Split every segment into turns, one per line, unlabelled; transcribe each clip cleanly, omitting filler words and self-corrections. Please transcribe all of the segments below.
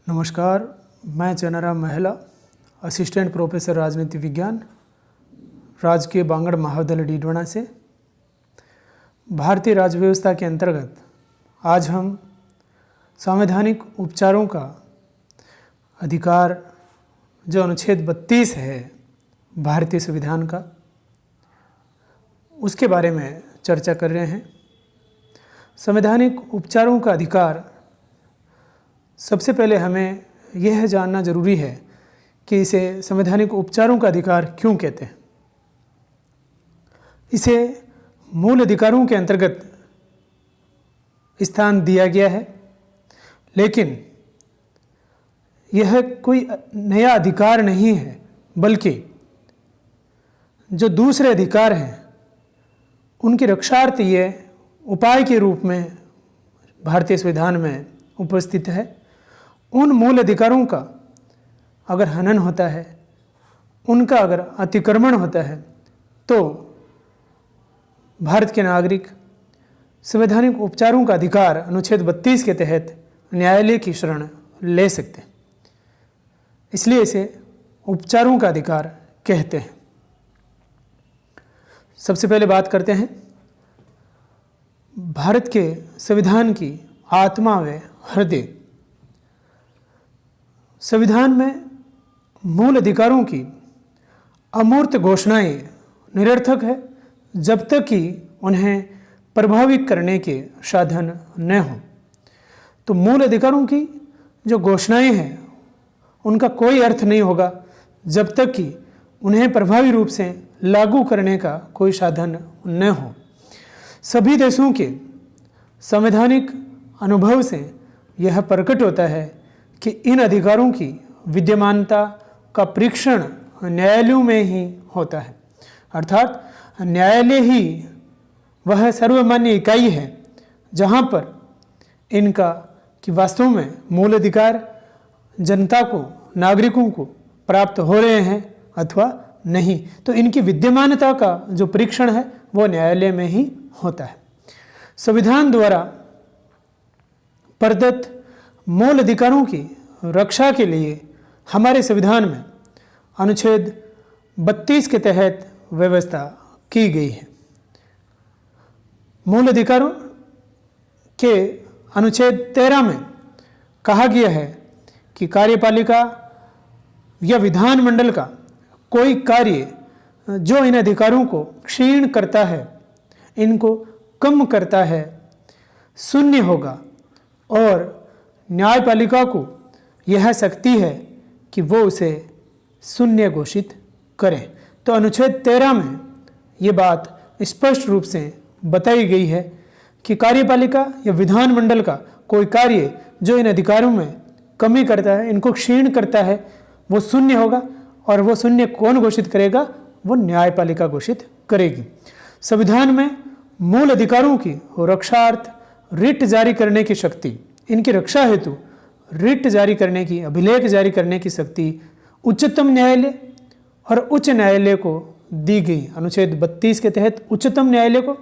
नमस्कार, मैं चनाराम महिला, असिस्टेंट प्रोफेसर राजनीति विज्ञान, राजकीय बांगड़ महाविद्यालय डीडवाना से। भारतीय राज्य व्यवस्था के अंतर्गत आज हम संवैधानिक उपचारों का अधिकार जो अनुच्छेद 32 है भारतीय संविधान का, उसके बारे में चर्चा कर रहे हैं। संवैधानिक उपचारों का अधिकार, सबसे पहले हमें यह जानना जरूरी है कि इसे संवैधानिक उपचारों का अधिकार क्यों कहते हैं। इसे मूल अधिकारों के अंतर्गत स्थान दिया गया है, लेकिन यह कोई नया अधिकार नहीं है, बल्कि जो दूसरे अधिकार हैं उनकी रक्षार्थ ये उपाय के रूप में भारतीय संविधान में उपस्थित है। उन मूल अधिकारों का अगर हनन होता है, उनका अगर अतिक्रमण होता है, तो भारत के नागरिक संवैधानिक उपचारों का अधिकार अनुच्छेद 32 के तहत न्यायालय की शरण ले सकते हैं। इसलिए इसे उपचारों का अधिकार कहते हैं। सबसे पहले बात करते हैं भारत के संविधान की आत्मा व हृदय। संविधान में मूल अधिकारों की अमूर्त घोषणाएं निरर्थक है जब तक कि उन्हें प्रभावित करने के साधन न हों। तो मूल अधिकारों की जो घोषणाएं हैं उनका कोई अर्थ नहीं होगा जब तक कि उन्हें प्रभावी रूप से लागू करने का कोई साधन न हो। सभी देशों के संवैधानिक अनुभव से यह प्रकट होता है कि इन अधिकारों की विद्यमानता का परीक्षण न्यायालयों में ही होता है। अर्थात न्यायालय ही वह सर्वमान्य इकाई है जहाँ पर इनका कि वास्तव में मूल अधिकार जनता को, नागरिकों को प्राप्त हो रहे हैं अथवा नहीं। तो इनकी विद्यमानता का जो परीक्षण है वो न्यायालय में ही होता है। संविधान द्वारा प्रदत्त मूल अधिकारों की रक्षा के लिए हमारे संविधान में अनुच्छेद 32 के तहत व्यवस्था की गई है। मूल अधिकारों के अनुच्छेद 13 में कहा गया है कि कार्यपालिका या विधानमंडल का कोई कार्य जो इन अधिकारों को क्षीण करता है, इनको कम करता है, शून्य होगा और न्यायपालिका को यह शक्ति है कि वो उसे शून्य घोषित करे। तो अनुच्छेद 13 में ये बात स्पष्ट रूप से बताई गई है कि कार्यपालिका या विधानमंडल का कोई कार्य जो इन अधिकारों में कमी करता है, इनको क्षीण करता है, वो शून्य होगा। और वो शून्य कौन घोषित करेगा? वो न्यायपालिका घोषित करेगी। संविधान में मूल अधिकारों की रक्षार्थ रिट जारी करने की शक्ति, इनकी रक्षा हेतु रिट जारी करने की, अभिलेख जारी करने की शक्ति उच्चतम न्यायालय और उच्च न्यायालय को दी गई। अनुच्छेद 32 के तहत उच्चतम न्यायालय को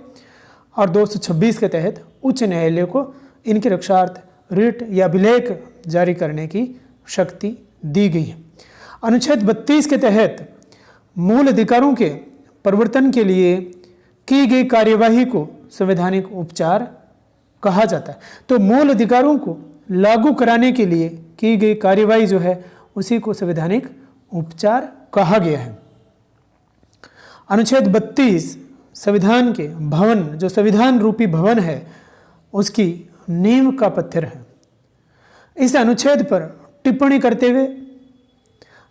और 226 के तहत उच्च न्यायालय को इनकी रक्षार्थ रिट या अभिलेख जारी करने की शक्ति दी गई है। अनुच्छेद 32 के तहत मूल अधिकारों के प्रवर्तन के लिए की गई कार्यवाही को संवैधानिक उपचार कहा जाता है। तो मूल अधिकारों को लागू कराने के लिए की गई कार्यवाही जो है उसी को संवैधानिक उपचार कहा गया है। अनुच्छेद 32 संविधान के भवन, जो संविधान रूपी भवन है, उसकी नींव का पत्थर है। इस अनुच्छेद पर टिप्पणी करते हुए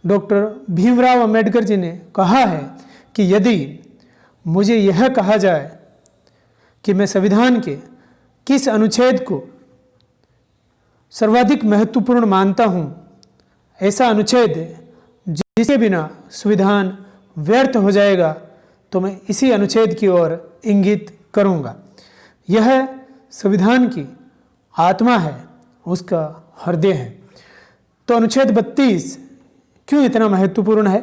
डॉक्टर भीमराव अंबेडकर जी ने कहा है कि यदि मुझे यह कहा जाए कि मैं संविधान के किस अनुच्छेद को सर्वाधिक महत्वपूर्ण मानता हूँ, ऐसा अनुच्छेद जिसके बिना संविधान व्यर्थ हो जाएगा, तो मैं इसी अनुच्छेद की ओर इंगित करूँगा। यह संविधान की आत्मा है, उसका हृदय है। तो अनुच्छेद 32 क्यों इतना महत्वपूर्ण है,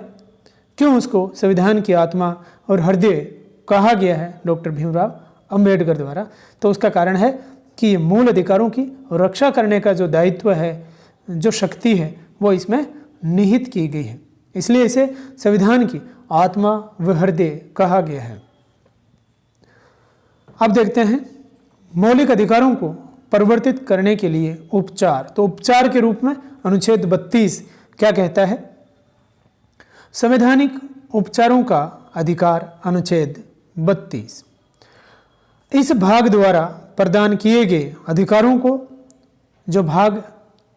क्यों उसको संविधान की आत्मा और हृदय कहा गया है डॉक्टर भीमराव अंबेडकर द्वारा? तो उसका कारण है कि मूल अधिकारों की रक्षा करने का जो दायित्व है जो शक्ति है वो इसमें निहित की गई है, इसलिए इसे संविधान की आत्मा व हृदय कहा गया है। अब देखते हैं मौलिक अधिकारों को परिवर्तित करने के लिए उपचार। तो उपचार के रूप में अनुच्छेद 32 क्या कहता है? संवैधानिक उपचारों का अधिकार, अनुच्छेद 32। इस भाग द्वारा प्रदान किए गए अधिकारों को, जो भाग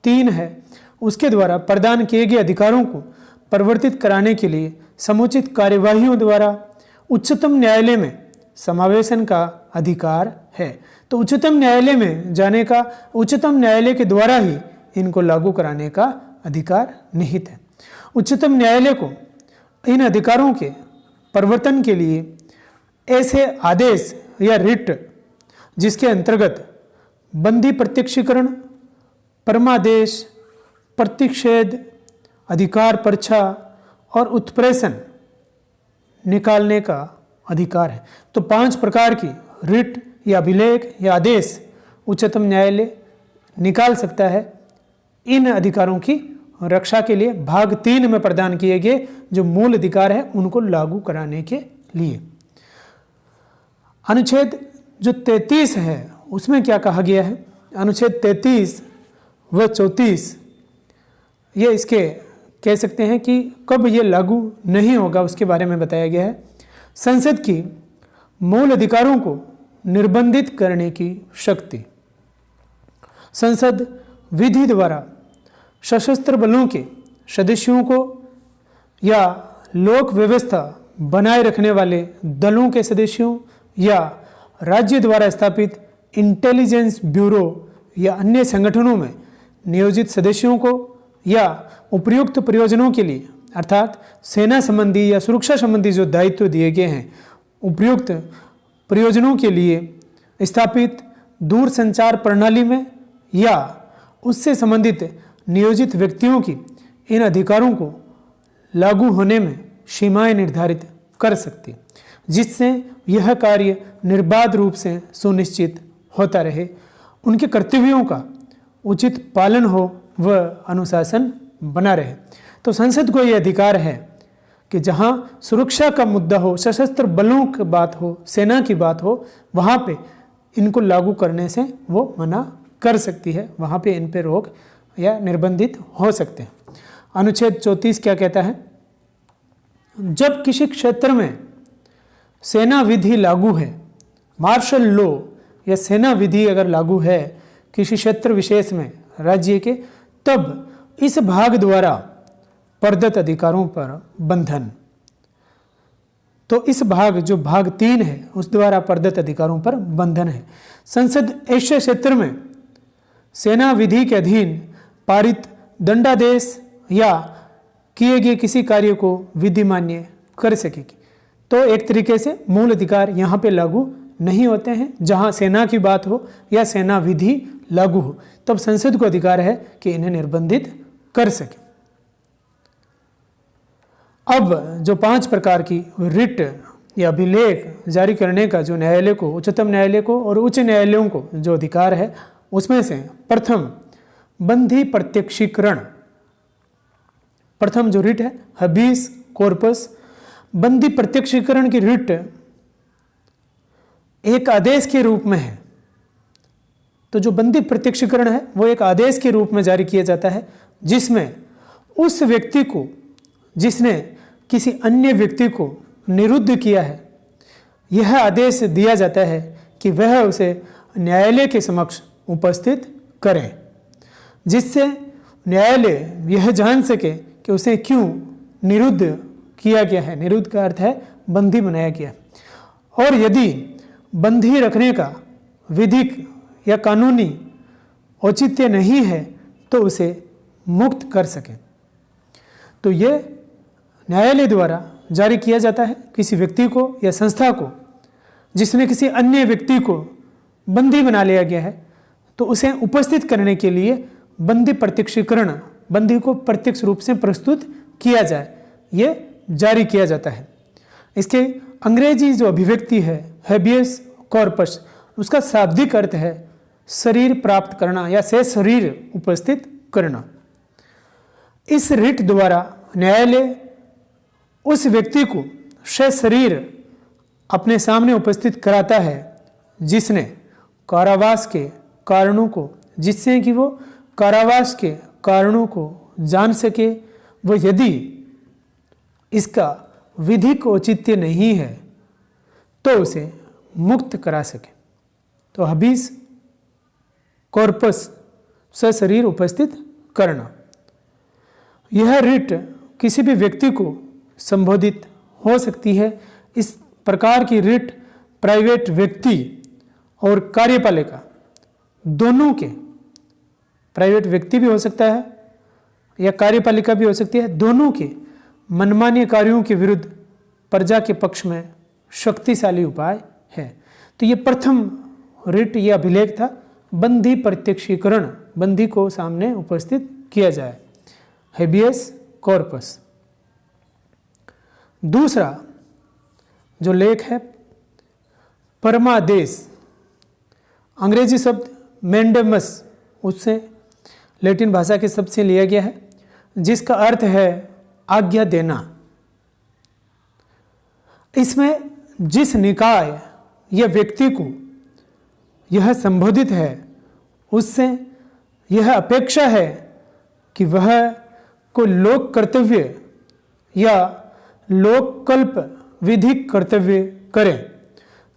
3 है उसके द्वारा प्रदान किए गए अधिकारों को परिवर्तित कराने के लिए समुचित कार्यवाहियों द्वारा उच्चतम न्यायालय में समावेशन का अधिकार है। तो उच्चतम न्यायालय में जाने का, उच्चतम न्यायालय के द्वारा ही इनको लागू कराने का अधिकार निहित है। उच्चतम न्यायालय को इन अधिकारों के परिवर्तन के लिए ऐसे आदेश या रिट जिसके अंतर्गत बंदी प्रत्यक्षीकरण, परमादेश, प्रतिषेध, अधिकार पर्चा और उत्प्रेषण निकालने का अधिकार है। तो 5 प्रकार की रिट या अभिलेख या आदेश उच्चतम न्यायालय निकाल सकता है इन अधिकारों की रक्षा के लिए। भाग 3 में प्रदान किए गए जो मूल अधिकार है उनको लागू कराने के लिए। अनुच्छेद जो 33 है उसमें क्या कहा गया है? अनुच्छेद 33 व 34 ये इसके कह सकते हैं कि कब ये लागू नहीं होगा उसके बारे में बताया गया है। संसद की मूल अधिकारों को निर्बंधित करने की शक्ति। संसद विधि द्वारा सशस्त्र बलों के सदस्यों को या लोक व्यवस्था बनाए रखने वाले दलों के सदस्यों या राज्य द्वारा स्थापित इंटेलिजेंस ब्यूरो या अन्य संगठनों में नियोजित सदस्यों को या उपयुक्त प्रयोजनों के लिए, अर्थात सेना संबंधी या सुरक्षा संबंधी जो दायित्व दिए गए हैं, उपयुक्त प्रयोजनों के लिए स्थापित दूरसंचार प्रणाली में या उससे संबंधित नियोजित व्यक्तियों की इन अधिकारों को लागू होने में सीमाएं निर्धारित कर सकती, जिससे यह कार्य निर्बाध रूप से सुनिश्चित होता रहे, उनके कर्तव्यों का उचित पालन हो व अनुशासन बना रहे। तो संसद को यह अधिकार है कि जहां सुरक्षा का मुद्दा हो, सशस्त्र बलों की बात हो, सेना की बात हो, वहां पे इनको लागू करने से वो मना कर सकती है, वहां पे इन पे रोक या निर्बंधित हो सकते हैं। अनुच्छेद 34 क्या कहता है? जब किसी क्षेत्र में सेना विधि लागू है, मार्शल लॉ या सेना विधि अगर लागू है किसी क्षेत्र विशेष में राज्य के, तब इस भाग द्वारा प्रदत्त अधिकारों पर बंधन। तो इस भाग जो भाग 3 है उस द्वारा प्रदत्त अधिकारों पर बंधन है। संसद ऐसे क्षेत्र में सेना विधि के अधीन पारित दंडादेश या किए गए किसी कार्य को विधि मान्य कर सकेगी। तो एक तरीके से मूल अधिकार यहाँ पे लागू नहीं होते हैं। जहाँ सेना की बात हो या सेना विधि लागू हो तब संसद को अधिकार है कि इन्हें निर्बंधित कर सके। अब जो 5 प्रकार की रिट या अभिलेख जारी करने का जो न्यायालय को, उच्चतम न्यायालय को और उच्च न्यायालयों को जो अधिकार है, उसमें से प्रथम बंदी प्रत्यक्षीकरण। प्रथम जो रिट है हबीस कॉर्पस। बंदी प्रत्यक्षीकरण की रिट एक आदेश के रूप में है। तो जो बंदी प्रत्यक्षीकरण है वो एक आदेश के रूप में जारी किया जाता है, जिसमें उस व्यक्ति को जिसने किसी अन्य व्यक्ति को निरुद्ध किया है, यह आदेश दिया जाता है कि वह उसे न्यायालय के समक्ष उपस्थित करे, जिससे न्यायालय यह जान सके कि उसे क्यों निरुद्ध किया गया है। निरुद्ध का अर्थ है बंदी बनाया गया। और यदि बंदी रखने का विधिक या कानूनी औचित्य नहीं है तो उसे मुक्त कर सके। तो ये न्यायालय द्वारा जारी किया जाता है किसी व्यक्ति को या संस्था को जिसने किसी अन्य व्यक्ति को बंदी बना लिया गया है, तो उसे उपस्थित करने के लिए बंदी प्रत्यक्षीकरण, बंदी को प्रत्यक्ष रूप से प्रस्तुत किया जाए, ये जारी किया जाता है। इसके अंग्रेजी जो अभिव्यक्ति है हेबियस कॉर्पस, उसका शाब्दिक अर्थ है शरीर प्राप्त करना या से शरीर उपस्थित करना। इस रिट द्वारा न्यायालय उस व्यक्ति को सशरीर अपने सामने उपस्थित कराता है जिसने कारावास के कारणों को, जिससे कि वो कारावास के कारणों को जान सके, वो यदि इसका विधिक औचित्य नहीं है तो उसे मुक्त करा सके। तो हबीस कॉर्पस सशरीर उपस्थित करना, यह रिट किसी भी व्यक्ति को संबोधित हो सकती है। इस प्रकार की रिट प्राइवेट व्यक्ति और कार्यपालिका दोनों के, प्राइवेट व्यक्ति भी हो सकता है या कार्यपालिका भी हो सकती है, दोनों के मनमाने कार्यों के विरुद्ध प्रजा के पक्ष में शक्तिशाली उपाय है। तो ये प्रथम रिट या अभिलेख था, बंदी प्रत्यक्षीकरण, बंदी को सामने उपस्थित किया जाए, हेबियस कॉर्पस। दूसरा जो लेख है परमादेश, अंग्रेजी शब्द मैंडेमस उससे लैटिन भाषा के शब्द से लिया गया है, जिसका अर्थ है आज्ञा देना। इसमें जिस निकाय या व्यक्ति को यह संबोधित है उससे यह अपेक्षा है कि वह को लोक कर्तव्य या लोककल्प विधिक कर्तव्य करे,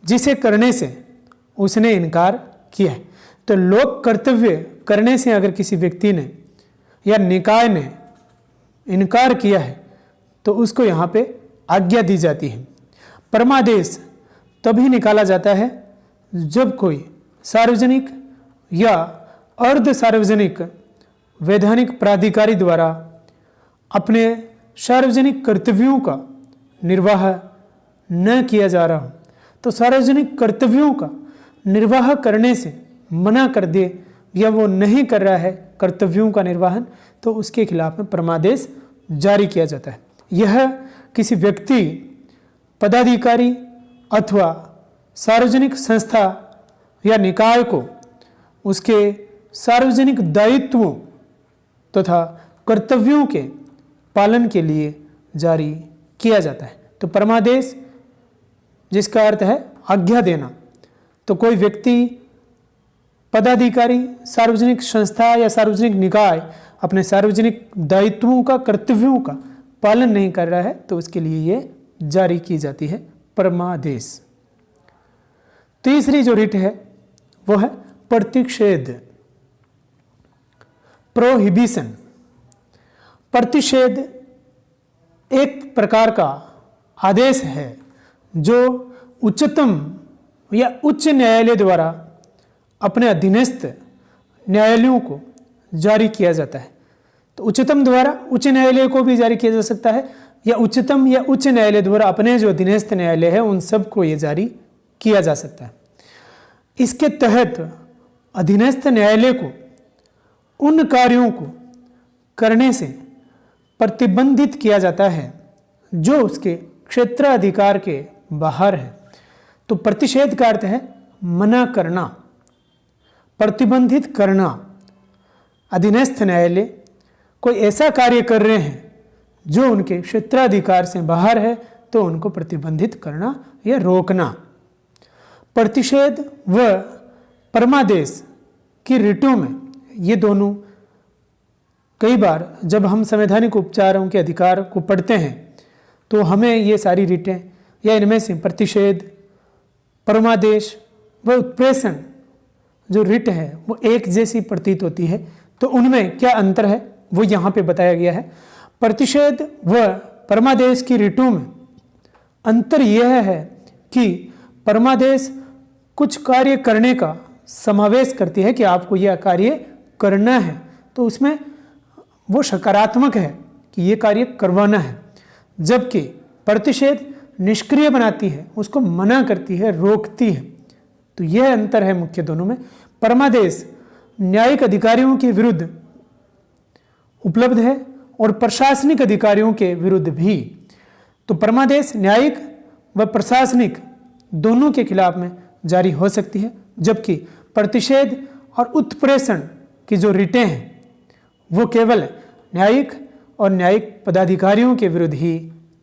जिसे करने से उसने इनकार किया है। तो लोक कर्तव्य करने से अगर किसी व्यक्ति ने या निकाय ने इनकार किया है तो उसको यहाँ पे आज्ञा दी जाती है। परमादेश तभी निकाला जाता है जब कोई सार्वजनिक या अर्ध सार्वजनिक वैधानिक प्राधिकारी द्वारा अपने सार्वजनिक कर्तव्यों का निर्वाह न किया जा रहा हो। तो सार्वजनिक कर्तव्यों का निर्वाह करने से मना कर दे या वो नहीं कर रहा है कर्तव्यों का निर्वाहन, तो उसके खिलाफ में परमादेश जारी किया जाता है। यह किसी व्यक्ति, पदाधिकारी अथवा सार्वजनिक संस्था या निकाय को उसके सार्वजनिक दायित्वों तथा कर्तव्यों के पालन के लिए जारी किया जाता है। तो परमादेश जिसका अर्थ है आज्ञा देना, तो कोई व्यक्ति, पदाधिकारी, सार्वजनिक संस्था या सार्वजनिक निकाय अपने सार्वजनिक दायित्वों का, कर्तव्यों का पालन नहीं कर रहा है तो उसके लिए ये जारी की जाती है परमादेश। तीसरी जो रिट है वो है प्रतिषेध, प्रोहिबिशन। प्रतिषेध एक प्रकार का आदेश है जो उच्चतम या उच्च न्यायालय द्वारा अपने अधीनस्थ न्यायालयों को जारी किया जाता है। तो उच्चतम द्वारा उच्च न्यायालय को भी जारी किया जा सकता है, या उच्चतम या उच्च न्यायालय द्वारा अपने जो अधीनस्थ न्यायालय है उन सब को ये जारी किया जा सकता है। इसके तहत अधीनस्थ न्यायालय को उन कार्यों को करने से प्रतिबंधित किया जाता है जो उसके क्षेत्राधिकार के बाहर है। तो प्रतिषेध का अर्थ है मना करना, प्रतिबंधित करना। अधीनस्थ न्यायालय कोई ऐसा कार्य कर रहे हैं जो उनके क्षेत्राधिकार से बाहर है तो उनको प्रतिबंधित करना या रोकना। प्रतिषेध व परमादेश की रिटों में ये दोनों, कई बार जब हम संवैधानिक उपचारों के अधिकार को पढ़ते हैं तो हमें ये सारी रिटें या इनमें से प्रतिषेध, परमादेश व उत्प्रेषण जो रिट है वो एक जैसी प्रतीत होती है। तो उनमें क्या अंतर है वो यहाँ पे बताया गया है। प्रतिषेध व परमादेश की रिटों में अंतर यह है कि परमादेश कुछ कार्य करने का समावेश करती है कि आपको यह कार्य करना है, तो उसमें वो सकारात्मक है कि ये कार्य करवाना है, जबकि प्रतिषेध निष्क्रिय बनाती है, उसको मना करती है, रोकती है। तो यह अंतर है मुख्य दोनों में। परमादेश न्यायिक अधिकारियों के विरुद्ध उपलब्ध है और प्रशासनिक अधिकारियों के विरुद्ध भी। तो परमादेश न्यायिक व प्रशासनिक दोनों के खिलाफ में जारी हो सकती है, जबकि प्रतिषेध और उत्प्रेषण की जो रिटें हैं वो केवल न्यायिक और न्यायिक पदाधिकारियों के विरुद्ध ही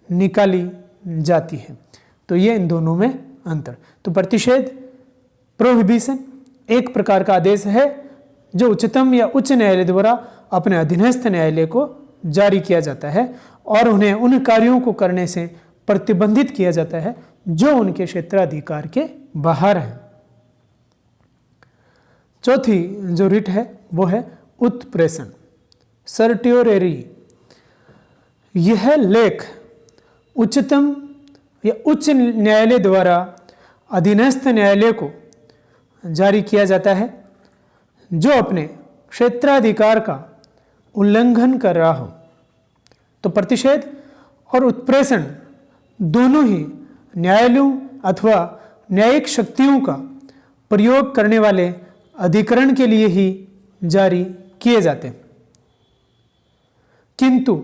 निकाली जाती है। तो ये इन दोनों में अंतर। तो प्रतिषेध, प्रोहिबिशन, एक प्रकार का आदेश है जो उच्चतम या उच्च न्यायालय द्वारा अपने अधीनस्थ न्यायालय को जारी किया जाता है और उन्हें उन कार्यों को करने से प्रतिबंधित किया जाता है जो उनके क्षेत्राधिकार के बाहर है। चौथी जो रिट है वो है उत्प्रेषण, सर्ट्योरेरी। यह लेख उच्चतम या उच्च न्यायालय द्वारा अधीनस्थ न्यायालय को जारी किया जाता है जो अपने क्षेत्राधिकार का उल्लंघन कर रहा हो। तो प्रतिषेध और उत्प्रेषण दोनों ही न्यायालयों अथवा न्यायिक शक्तियों का प्रयोग करने वाले अधिकरण के लिए ही जारी किए जाते हैं, किंतु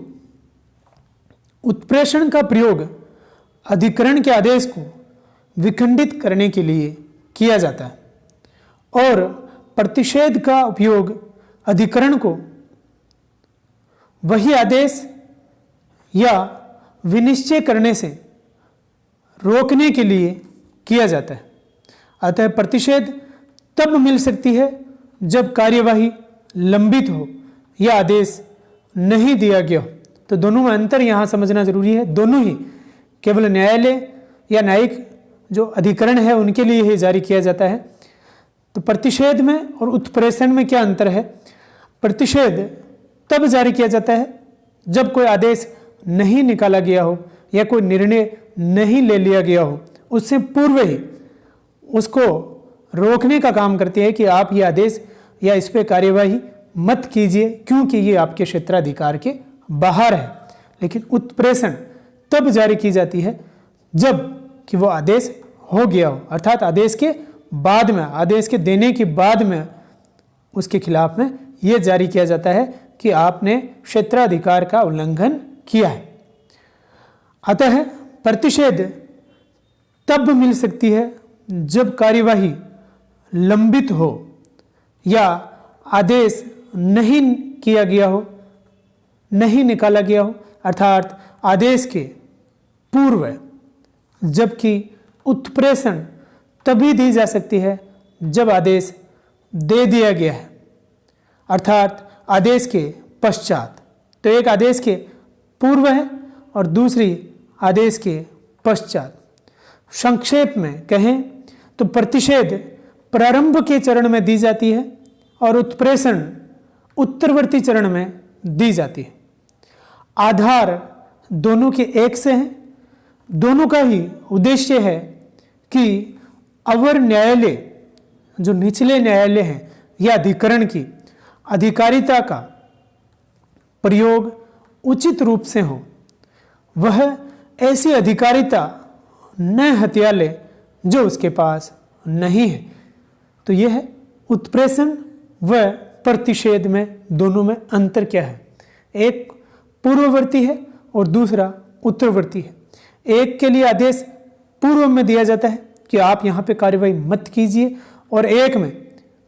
उत्प्रेषण का प्रयोग अधिकरण के आदेश को विखंडित करने के लिए किया जाता है और प्रतिषेध का उपयोग अधिकरण को वही आदेश या विनिश्चय करने से रोकने के लिए किया जाता है। अतः प्रतिषेध तब मिल सकती है जब कार्यवाही लंबित हो या आदेश नहीं दिया गया हो। तो दोनों में अंतर यहाँ समझना जरूरी है। दोनों ही केवल न्यायालय या न्यायिक जो अधिकरण है उनके लिए ही जारी किया जाता है। तो प्रतिषेध में और उत्प्रेषण में क्या अंतर है? प्रतिषेध तब जारी किया जाता है जब कोई आदेश नहीं निकाला गया हो या कोई निर्णय नहीं ले लिया गया हो, उससे पूर्व ही उसको रोकने का काम करती है कि आप ये आदेश या इस पे कार्यवाही मत कीजिए क्योंकि ये आपके क्षेत्राधिकार के बाहर है। लेकिन उत्प्रेषण तब जारी की जाती है जब कि वो आदेश हो गया हो, अर्थात आदेश के बाद में, आदेश के देने के बाद में उसके खिलाफ में ये जारी किया जाता है कि आपने क्षेत्राधिकार का उल्लंघन किया है। अतः प्रतिषेध तब मिल सकती है जब कार्यवाही लंबित हो या आदेश नहीं किया गया हो, नहीं निकाला गया हो, अर्थात आदेश के पूर्व। जबकि उत्प्रेषण तभी दी जा सकती है जब आदेश दे दिया गया है, अर्थात आदेश के पश्चात। तो एक आदेश के पूर्व है और दूसरी आदेश के पश्चात। संक्षेप में कहें तो प्रतिषेध प्रारंभ के चरण में दी जाती है और उत्प्रेषण उत्तरवर्ती चरण में दी जाती है। आधार दोनों के एक से हैं। दोनों का ही उद्देश्य है कि अवर न्यायालय, जो निचले न्यायालय हैं या अधिकरण की अधिकारिता का प्रयोग उचित रूप से हो। वह ऐसी अधिकारिता न हत्या ले जो उसके पास नहीं है। तो यह है उत्प्रेषण व प्रतिषेध में दोनों में अंतर क्या है। एक पूर्ववर्ती है और दूसरा उत्तरवर्ती है। एक के लिए आदेश पूर्व में दिया जाता है कि आप यहाँ पे कार्यवाही मत कीजिए, और एक में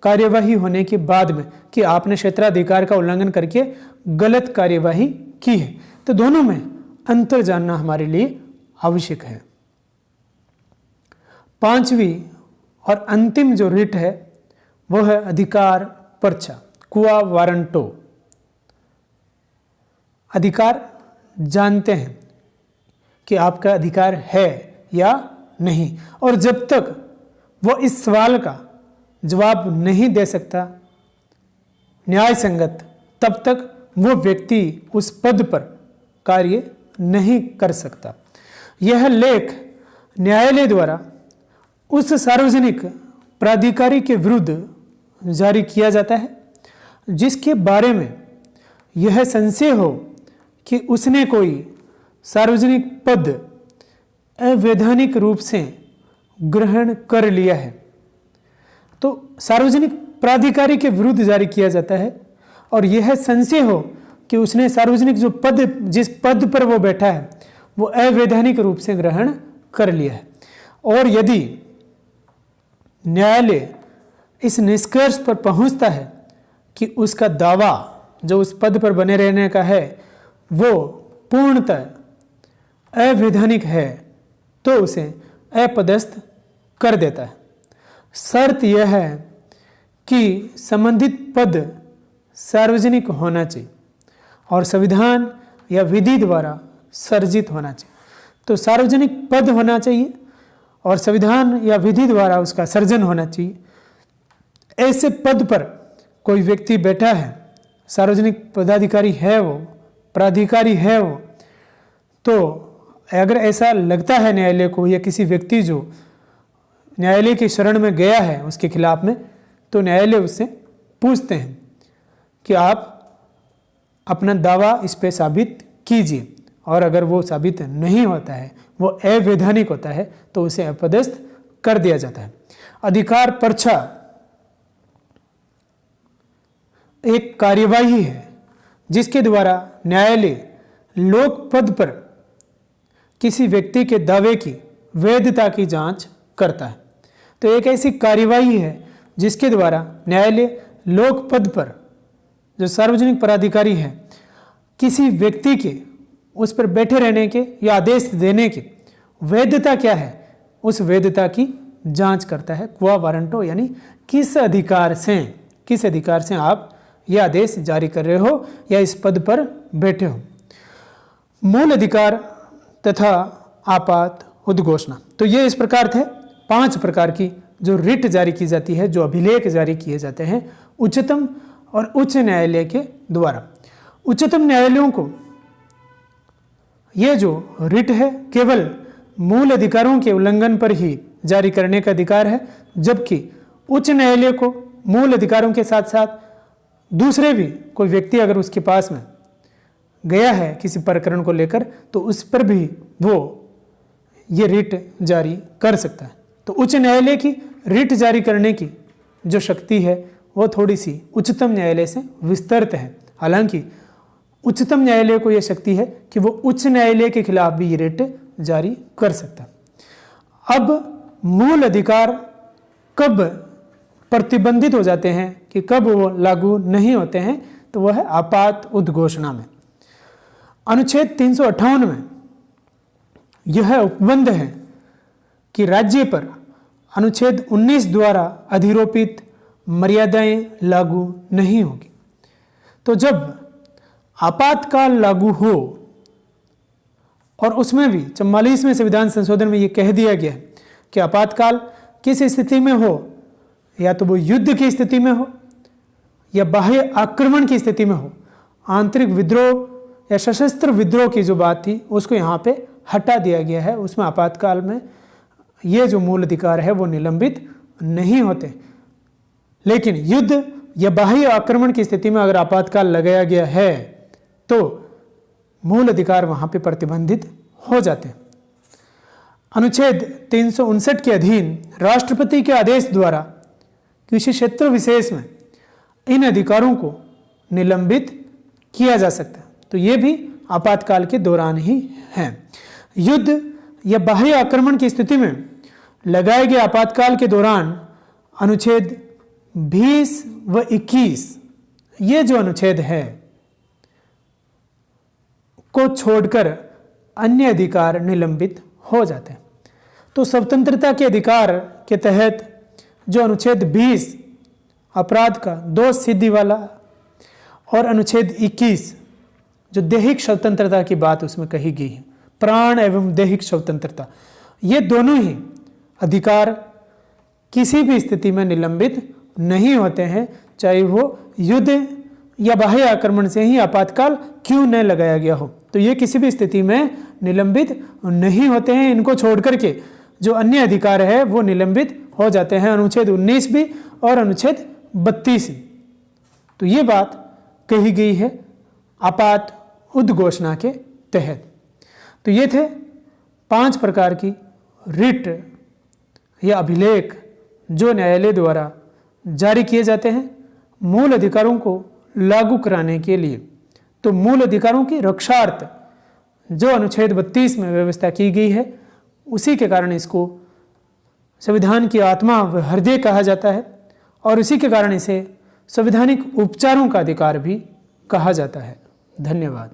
कार्यवाही होने के बाद में कि आपने क्षेत्राधिकार का उल्लंघन करके गलत कार्यवाही की है। तो दोनों में अंतर जानना हमारे लिए आवश्यक है। पांचवी और अंतिम जो रिट है वो है अधिकार पर्चा, क्वा वारंटो। अधिकार जानते हैं कि आपका अधिकार है या नहीं, और जब तक वो इस सवाल का जवाब नहीं दे सकता न्याय संगत, तब तक वो व्यक्ति उस पद पर कार्य नहीं कर सकता। यह लेख न्यायालय द्वारा उस सार्वजनिक प्राधिकारी के विरुद्ध जारी किया जाता है जिसके बारे में यह संशय हो कि उसने कोई सार्वजनिक पद अवैधानिक रूप से ग्रहण कर लिया है। तो सार्वजनिक प्राधिकारी के विरुद्ध जारी किया जाता है और यह संशय हो कि उसने सार्वजनिक जो पद, जिस पद पर वो बैठा है, वो अवैधानिक रूप से ग्रहण कर लिया है। और यदि न्यायालय इस निष्कर्ष पर पहुंचता है कि उसका दावा जो उस पद पर बने रहने का है वो पूर्णतः अवैधानिक है तो उसे अपदस्थ कर देता है। शर्त यह है कि संबंधित पद सार्वजनिक होना चाहिए और संविधान या विधि द्वारा सर्जित होना चाहिए। तो सार्वजनिक पद होना चाहिए और संविधान या विधि द्वारा उसका सर्जन होना चाहिए। ऐसे पद पर कोई व्यक्ति बैठा है, सार्वजनिक पदाधिकारी है वो, प्राधिकारी है वो, तो अगर ऐसा लगता है न्यायालय को या किसी व्यक्ति जो न्यायालय की शरण में गया है उसके खिलाफ में, तो न्यायालय उससे पूछते हैं कि आप अपना दावा इस पे साबित कीजिए, और अगर वो साबित नहीं होता है, वो अवैधानिक होता है, तो उसे अपदस्थ कर दिया जाता है। अधिकार पर्चा एक कार्यवाही है जिसके द्वारा न्यायालय लोक पद पर किसी व्यक्ति के दावे की वैधता की जांच करता है। तो एक ऐसी कार्यवाही है जिसके द्वारा न्यायालय लोक पद पर जो सार्वजनिक पदाधिकारी है किसी व्यक्ति के उस पर बैठे रहने के या आदेश देने की वैधता क्या है, उस वैधता की जांच करता है। क्वा वारंटो यानी किस अधिकार से आप यह आदेश जारी कर रहे हो या इस पद पर बैठे हो। मूल अधिकार तथा आपात उद्घोषणा, तो ये इस प्रकार थे 5 प्रकार की जो रिट जारी की जाती है, जो अभिलेख जारी किए जाते हैं उच्चतम और उच्च न्यायालय के द्वारा। उच्चतम न्यायालयों को ये जो रिट है केवल मूल अधिकारों के उल्लंघन पर ही जारी करने का अधिकार है, जबकि उच्च न्यायालय को मूल अधिकारों के साथ साथ दूसरे भी कोई व्यक्ति अगर उसके पास में गया है किसी प्रकरण को लेकर, तो उस पर भी वो ये रिट जारी कर सकता है। तो उच्च न्यायालय की रिट जारी करने की जो शक्ति है वो थोड़ी सी उच्चतम न्यायालय से विस्तृत है। हालांकि उच्चतम न्यायालय को यह शक्ति है कि वो उच्च न्यायालय के खिलाफ भी ये रिट जारी कर सकता है। अब मूल अधिकार कब प्रतिबंधित हो जाते हैं कि कब वो लागू नहीं होते हैं, तो वह है आपात उद्घोषणा में। अनुच्छेद 358 में यह उपबंध है कि राज्य पर अनुच्छेद 19 द्वारा अधिरोपित मर्यादाएं लागू नहीं होगी। तो जब आपातकाल लागू हो, और उसमें भी 44वें संविधान संशोधन में ये कह दिया गया है कि आपातकाल किस स्थिति में हो, या तो वो युद्ध की स्थिति में हो या बाह्य आक्रमण की स्थिति में हो, आंतरिक विद्रोह या सशस्त्र विद्रोह की जो बात थी उसको यहाँ पे हटा दिया गया है। उसमें आपातकाल में ये जो मूल अधिकार है वो निलंबित नहीं होते। लेकिन युद्ध या बाह्य आक्रमण की स्थिति में अगर आपातकाल लगाया गया है तो मूल अधिकार वहाँ पे प्रतिबंधित हो जाते हैं। अनुच्छेद 359 के अधीन राष्ट्रपति के आदेश द्वारा किसी क्षेत्र विशेष में इन अधिकारों को निलंबित किया जा सकता है। तो ये भी आपातकाल के दौरान ही है। युद्ध या बाह्य आक्रमण की स्थिति में लगाए गए आपातकाल के दौरान अनुच्छेद 20 व 21 ये जो अनुच्छेद है को छोड़कर अन्य अधिकार निलंबित हो जाते हैं। तो स्वतंत्रता के अधिकार के तहत जो अनुच्छेद 20 अपराध का दोष सिद्धि वाला और अनुच्छेद 21 जो दैहिक स्वतंत्रता की बात उसमें कही गई है, प्राण एवं दैहिक स्वतंत्रता, ये दोनों ही अधिकार किसी भी स्थिति में निलंबित नहीं होते हैं, चाहे वो युद्ध या बाह्य आक्रमण से ही आपातकाल क्यों न लगाया गया हो। तो ये किसी भी स्थिति में निलंबित नहीं होते हैं। इनको छोड़ करके जो अन्य अधिकार है वो निलंबित हो जाते हैं, अनुच्छेद 19 भी और अनुच्छेद 32 भी। तो ये बात कही गई है आपात उद्घोषणा के तहत। तो ये थे 5 प्रकार की रिट या अभिलेख जो न्यायालय द्वारा जारी किए जाते हैं मूल अधिकारों को लागू कराने के लिए। तो मूल अधिकारों की रक्षार्थ जो अनुच्छेद 32 में व्यवस्था की गई है उसी के कारण इसको संविधान की आत्मा व हृदय कहा जाता है, और इसी के कारण इसे संवैधानिक उपचारों का अधिकार भी कहा जाता है। धन्यवाद।